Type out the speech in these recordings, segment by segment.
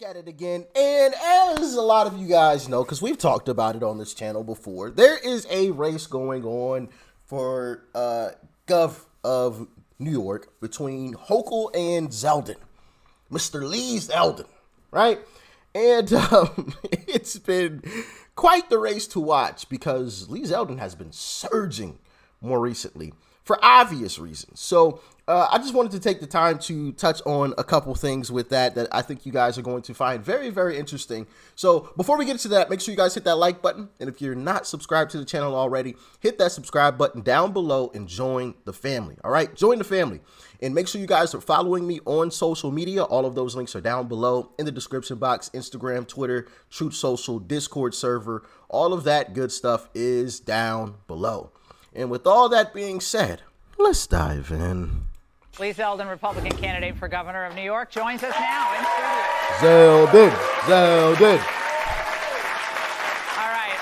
at it again, and as a lot of you guys know, because we've talked about it on this channel before, there is a race going on for Gov of New York between Hochul and Zeldin, Mr. Lee Zeldin, right? And it's been quite the race to watch because Lee Zeldin has been surging more recently for obvious reasons. So I just wanted to take the time to touch on a couple things with that I think you guys are going to find very, very interesting. So before we get into that, make sure you guys hit that like button. And if you're not subscribed to the channel already, hit that subscribe button down below and join the family. All right, join the family. And make sure you guys are following me on social media. All of those links are down below in the description box. Instagram, Twitter, Truth Social, Discord server. All of that good stuff is down below. And with all that being said, let's dive in. Lee Zeldin, Republican candidate for governor of New York, joins us now in studio. Zeldin. All right.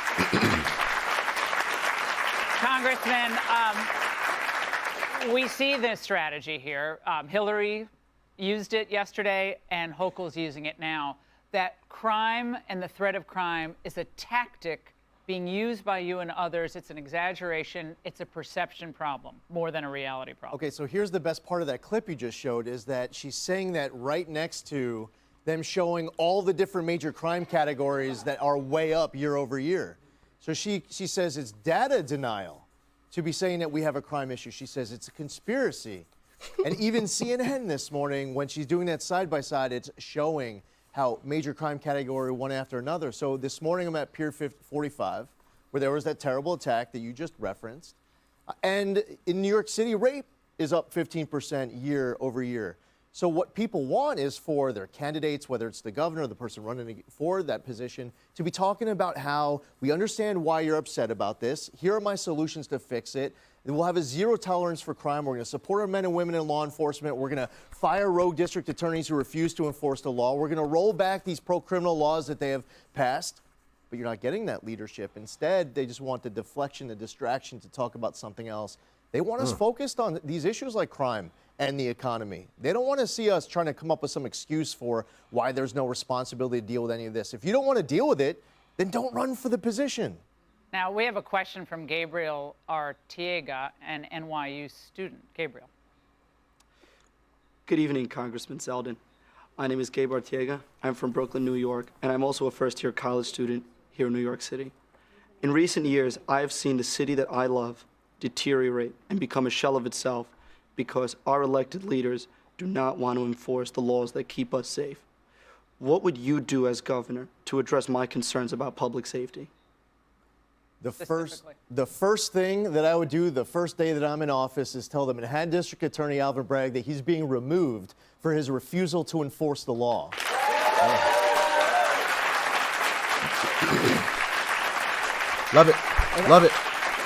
Congressman, we see this strategy here. Hillary used it yesterday, and Hochul's using it now. That crime and the threat of crime is a tactic being used by you and others. It's an exaggeration. It's a perception problem more than a reality problem. Okay, so here's the best part of that clip you just showed is that she's saying that right next to them showing all the different major crime categories that are way up year over year. So she says it's data denial to be saying that we have a crime issue. She says it's a conspiracy. And even CNN this morning, when she's doing that side by side, it's showing how major crime category one after another. So this morning I'm at Pier 45, where there was that terrible attack that you just referenced. And in New York City, rape is up 15% year over year. So what people want is for their candidates, whether it's the governor or the person running for that position, to be talking about how we understand why you're upset about this. Here are my solutions to fix it. We'll have a zero tolerance for crime. We're going to support our men and women in law enforcement. We're going to fire rogue district attorneys who refuse to enforce the law. We're going to roll back these pro-criminal laws that they have passed. But you're not getting that leadership. Instead, they just want the deflection, the distraction to talk about something else. They want us focused on these issues like crime and the economy. They don't want to see us trying to come up with some excuse for why there's no responsibility to deal with any of this. If you don't want to deal with it, then don't run for the position. Now, we have a question from Gabriel Artiega, an NYU student. Gabriel. Good evening, Congressman Zeldin. My name is Gabe Artiega. I'm from Brooklyn, New York, and I'm also a first-year college student here in New York City. In recent years, I have seen the city that I love deteriorate and become a shell of itself because our elected leaders do not want to enforce the laws that keep us safe. What would you do as governor to address my concerns about public safety? The first thing that I would do the first day that I'm in office is tell the Manhattan District Attorney Alvin Bragg that he's being removed for his refusal to enforce the law. Love it. Love it.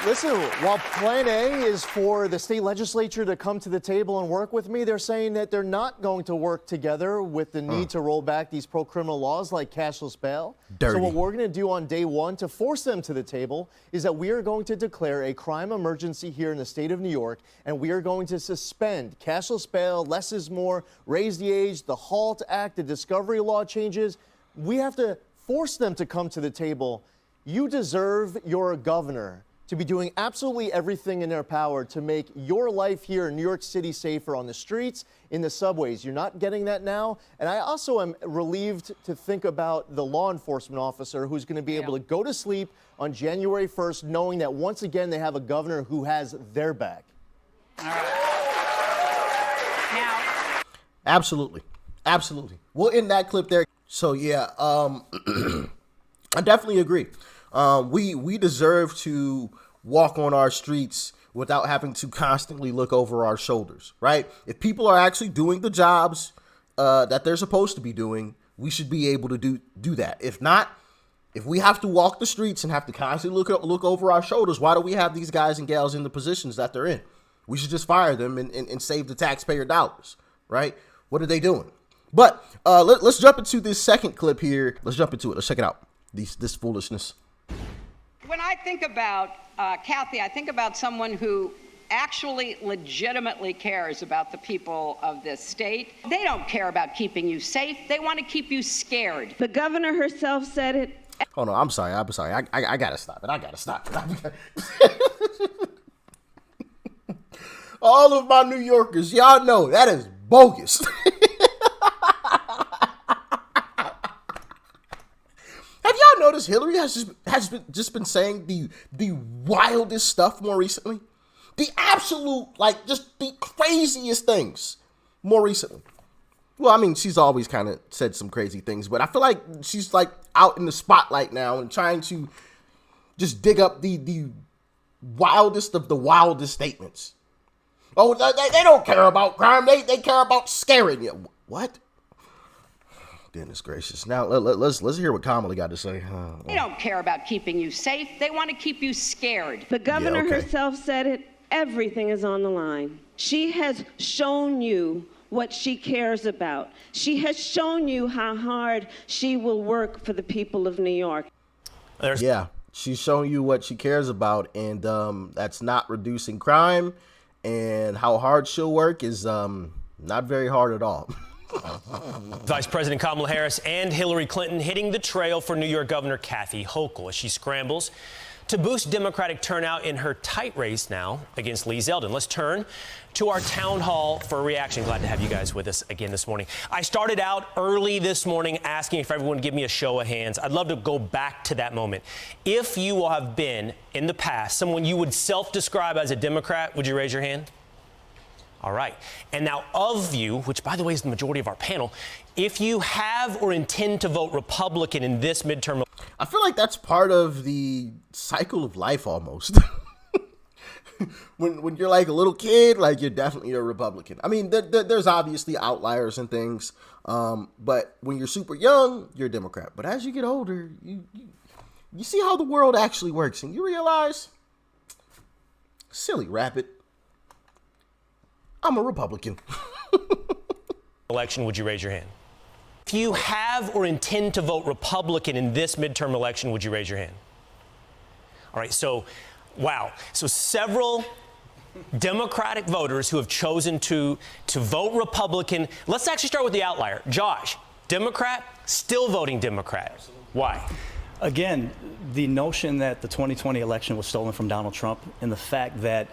Listen, while plan A is for the state legislature to come to the table and work with me, they're saying that they're not going to work together with the need to roll back these pro-criminal laws like cashless bail. Dirty. So what we're going to do on day one to force them to the table is that we are going to declare a crime emergency here in the state of New York, and we are going to suspend cashless bail, less is more, raise the age, the HALT Act, the discovery law changes. We have to force them to come to the table. You deserve your governor to be doing absolutely everything in their power to make your life here in New York City safer on the streets, in the subways. You're not getting that now. And I also am relieved to think about the law enforcement officer who's going to be able to go to sleep on January 1st, knowing that once again they have a governor who has their back. All right. Now, Absolutely. Absolutely. We'll end that clip there. So, yeah, I definitely agree. We deserve to walk on our streets without having to constantly look over our shoulders, right? If people are actually doing the jobs that they're supposed to be doing, we should be able to do that. If not, if we have to walk the streets and have to constantly look over our shoulders, why do we have these guys and gals in the positions that they're in? We should just fire them and save the taxpayer dollars, right? What are they doing? But let's jump into this second clip here. Let's jump into it. Let's check it out. This foolishness. When I think about Kathy, I think about someone who actually legitimately cares about the people of this state. They don't care about keeping you safe. They want to keep you scared. The governor herself said it. Oh no, I'm sorry. I gotta stop it. I gotta stop it. All of my New Yorkers, y'all know that is bogus. Have y'all noticed Hillary has just been saying the wildest stuff more recently? The absolute, like, just the craziest things more recently. Well, I mean, she's always kind of said some crazy things, but I feel like she's, like, out in the spotlight now and trying to just dig up the wildest of the wildest statements. Oh, they don't care about crime. They care about scaring you. What? Goodness gracious. Now, let's hear what Kamala got to say. They don't care about keeping you safe. They want to keep you scared. The governor Yeah, okay. herself said it. Everything is on the line. She has shown you what she cares about. She has shown you how hard she will work for the people of New York. Yeah, she's showing you what she cares about, and that's not reducing crime, and how hard she'll work is not very hard at all. Vice President Kamala Harris and Hillary Clinton hitting the trail for New York Governor Kathy Hochul as she scrambles to boost Democratic turnout in her tight race now against Lee Zeldin. Let's turn to our town hall for a reaction. Glad to have you guys with us again this morning. I started out early this morning asking if everyone would give me a show of hands. I'd love to go back to that moment. If you have been in the past someone you would self-describe as a Democrat, would you raise your hand? All right. And now of you, which by the way is the majority of our panel, if you have or intend to vote Republican in this midterm, I feel like that's part of the cycle of life almost. When you're like a little kid, like you're definitely a Republican. I mean, there's obviously outliers and things, but when you're super young, you're a Democrat. But as you get older, you see how the world actually works, and you realize, silly rabbit, I'm a Republican. election, would you raise your hand? If you have or intend to vote Republican in this midterm election, would you raise your hand? All right, so, wow. So several Democratic voters who have chosen to vote Republican. Let's actually start with the outlier. Josh, Democrat, still voting Democrat. Absolutely. Why? Again, the notion that the 2020 election was stolen from Donald Trump and the fact that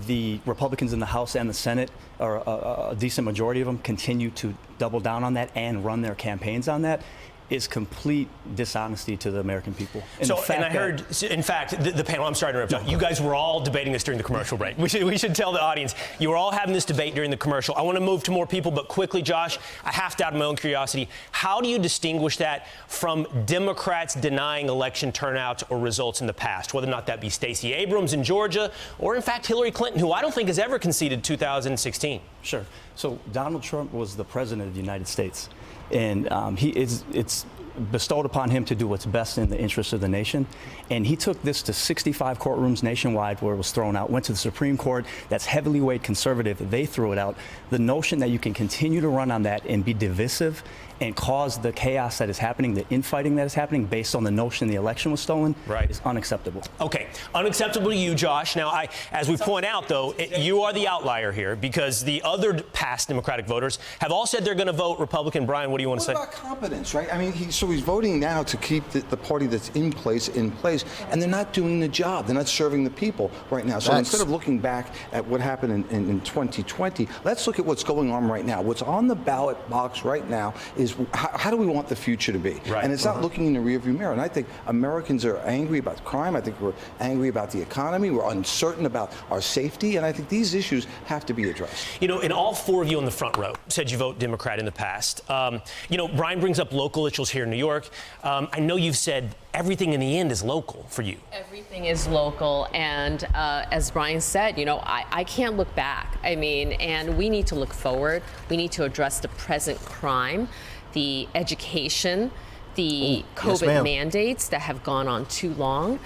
the Republicans in the House and the Senate, or a decent majority of them, continue to double down on that and run their campaigns on that, is complete dishonesty to the American people. And I heard, in fact, the panel, I'm sorry to interrupt, you guys were all debating this during the commercial break. We should tell the audience, you were all having this debate during the commercial. I want to move to more people, but quickly, Josh, I have to, out of my own curiosity, how do you distinguish that from Democrats denying election turnout or results in the past, whether or not that be Stacey Abrams in Georgia, or in fact Hillary Clinton, who I don't think has ever conceded 2016? Sure. So Donald Trump was the president of the United States. And it's bestowed upon him to do what's best in the interest of the nation. And he took this to 65 courtrooms nationwide where it was thrown out, went to the Supreme Court, that's heavily weighted conservative, they threw it out. The notion that you can continue to run on that and be divisive and cause the chaos that is happening, the infighting that is happening based on the notion the election was stolen, is unacceptable. Okay, unacceptable to you, Josh. Now, as we point out, though, you are the outlier here because the other past Democratic voters have all said they're going to vote Republican. Brian, what do you want to say? What about competence, right? I mean, he's voting now to keep the party that's in place, and they're not doing the job. They're not serving the people right now. So instead of looking back at what happened in 2020, let's look at what's going on right now. What's on the ballot box right now is how do we want the future to be? Right. And it's not looking in the rearview mirror. And I think Americans are angry about crime. I think we're angry about the economy. We're uncertain about our safety. And I think these issues have to be addressed. You know, and all four of you on the front row said you vote Democrat in the past. You know, Brian brings up local issues here in New York. I know you've said everything in the end is local for you. Everything is local. And as Brian said, you know, I can't look back. I mean, and we need to look forward. We need to address the present crime, the education, the COVID mandates that have gone on too long,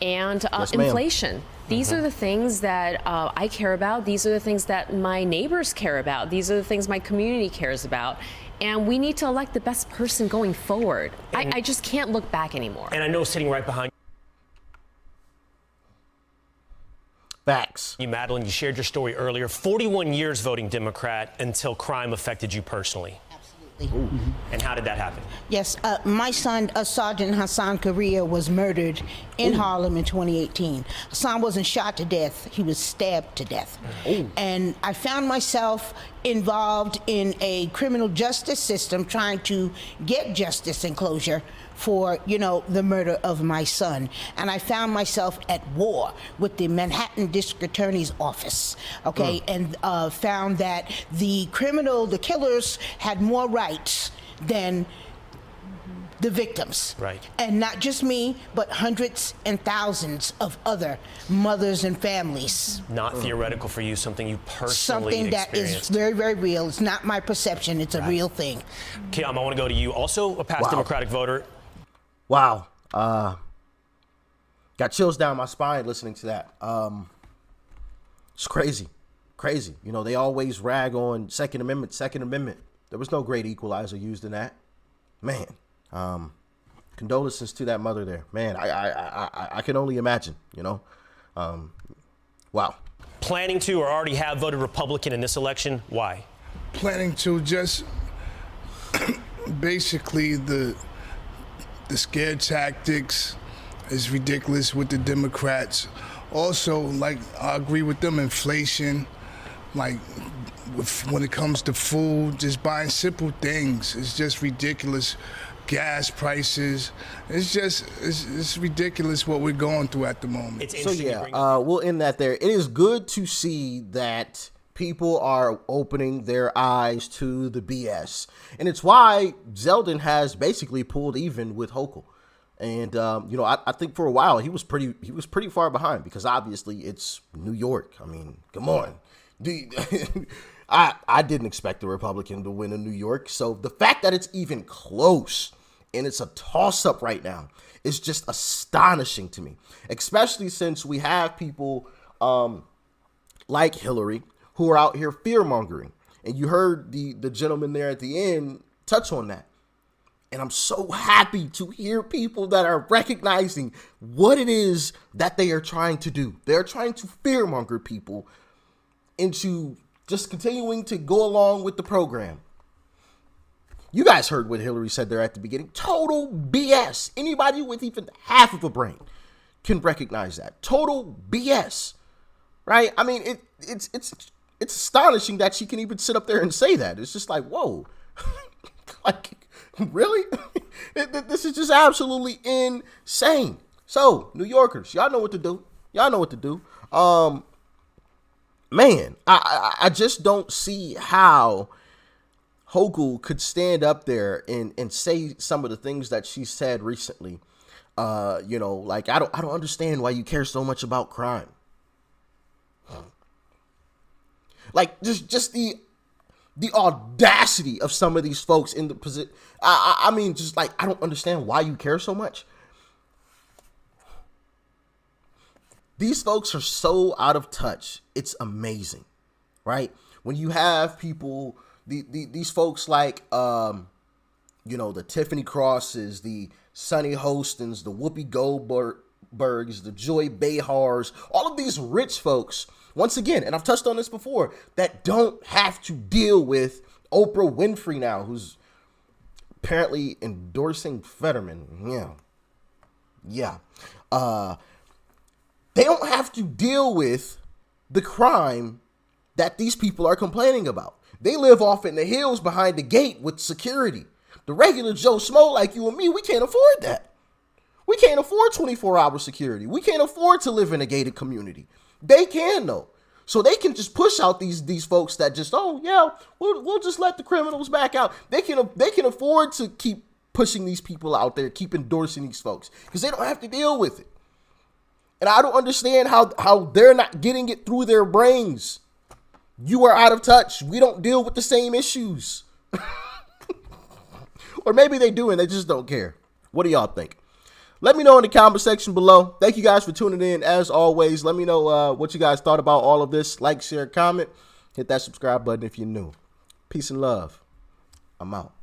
and inflation. These are the things that I care about. These are the things that my neighbors care about. These are the things my community cares about. And we need to elect the best person going forward. I just can't look back anymore. And I know sitting right behind Facts. You, Madeline, you shared your story earlier. 41 years voting Democrat until crime affected you personally. Absolutely. And how did that happen? Yes, my son, Sergeant Hassan Correa, was murdered in Harlem in 2018. Hassan wasn't shot to death, he was stabbed to death. And I found myself involved in a criminal justice system trying to get justice and closure for, you know, the murder of my son. And I found myself at war with the Manhattan District Attorney's Office, okay, and found that the killers had more rights than the victims. Right. And not just me, but hundreds and thousands of other mothers and families. Not theoretical for you, something you personally Something that experienced. is very, very real. It's not my perception, it's a real thing. Kiam, I want to go to you. Also a past Democratic voter. Wow. Got chills down my spine listening to that. It's crazy. Crazy. You know, they always rag on Second Amendment. There was no great equalizer used in that. Man. Condolences to that mother there. Man, I can only imagine, you know. Wow. Planning to or already have voted Republican in this election. Why? Planning to just basically the scare tactics is ridiculous with the Democrats. Also, like, I agree with them, inflation, like when it comes to food, just buying simple things, it's just ridiculous. Gas prices, it's ridiculous what we're going through at the moment. So yeah, we'll end that there. It is good to see that people are opening their eyes to the BS. And it's why Zeldin has basically pulled even with Hochul. And, you know, I think for a while he was pretty far behind because obviously it's New York. I mean, come on. I didn't expect the Republican to win in New York. So the fact that it's even close and it's a toss-up right now is just astonishing to me, especially since we have people like Hillary who are out here fear-mongering. And you heard the gentleman there at the end touch on that. And I'm so happy to hear people that are recognizing what it is that they are trying to do. They're trying to fear-monger people into just continuing to go along with the program. You guys heard what Hillary said there at the beginning. Total BS. Anybody with even half of a brain can recognize that. Total BS. Right? I mean, it's astonishing that she can even sit up there and say that. It's just like, whoa. Like, really? This is just absolutely insane. So, New Yorkers, y'all know what to do. Y'all know what to do. Man, I just don't see how Hochul could stand up there and say some of the things that she said recently. You know, like, I don't understand why you care so much about crime. Like, just the audacity of some of these folks in the position. I mean, just like, I don't understand why you care so much. These folks are so out of touch. It's amazing, right? When you have people, these folks like, you know, the Tiffany Crosses, the Sonny Hostins, the Whoopi Goldbergs, the Joy Behars, all of these rich folks, once again, and I've touched on this before, that don't have to deal with Oprah Winfrey now, who's apparently endorsing Fetterman. Yeah. They don't have to deal with the crime that these people are complaining about. They live off in the hills behind the gate with security. The regular Joe Schmo like you and me, we can't afford that. We can't afford 24-hour security. We can't afford to live in a gated community. They can, though. So they can just push out these folks that just, oh, yeah, we'll just let the criminals back out. They can afford to keep pushing these people out there, keep endorsing these folks, because they don't have to deal with it. And I don't understand how they're not getting it through their brains. You are out of touch. We don't deal with the same issues. Or maybe they do and they just don't care. What do y'all think? Let me know in the comment section below. Thank you guys for tuning in. As always, let me know what you guys thought about all of this. Like, share, comment. Hit that subscribe button if you're new. Peace and love. I'm out.